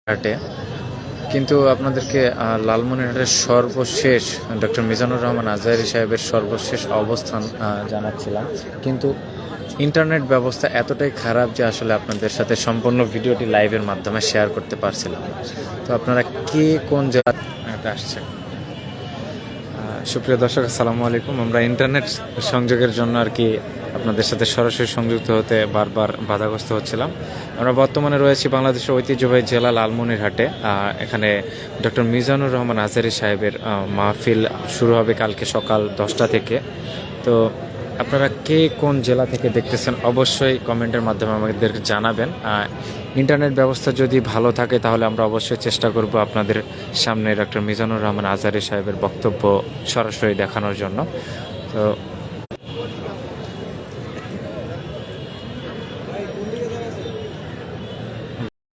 হাটে কিন্তু আপনাদেরকে লালমনিরহাটের সর্বশেষ ডক্টর মিজানুর রহমান আজহারী সাহেবের সর্বশেষ অবস্থান জানাচ্ছিলাম, কিন্তু ইন্টারনেট ব্যবস্থা এতটাই খারাপ যে আসলে আপনাদের সাথে সম্পূর্ণ ভিডিওটি লাইভের মাধ্যমে শেয়ার করতে পারছিলাম। তো আপনারা কে কোন জায়গাতে আসছেন? সুপ্রিয় দর্শক, আসসালামু আলাইকুম। আমরা ইন্টারনেট সংযোগের জন্য আর কি আপনাদের সাথে সরাসরি সংযুক্ত হতে বারবার বাধাগ্রস্ত হচ্ছিলাম। আমরা বর্তমানে রয়েছি বাংলাদেশের ঐতিহ্যবাহী জেলা লালমনিরহাটে। এখানে ডক্টর মিজানুর রহমান আজহারী সাহেবের মাহফিল শুরু হবে কালকে সকাল 10টা থেকে। তো আপনারা কে কোন জেলা থেকে দেখতেছেন অবশ্যই কমেন্টের মাধ্যমে আমাদের জানাবেন। ইন্টারনেট ব্যবস্থা যদি ভালো থাকে তাহলে আমরা অবশ্যই চেষ্টা করব আপনাদের সামনে ডক্টর মিজানুর রহমান আজহারী সাহেবের বক্তব্য সরাসরি দেখানোর জন্য। তো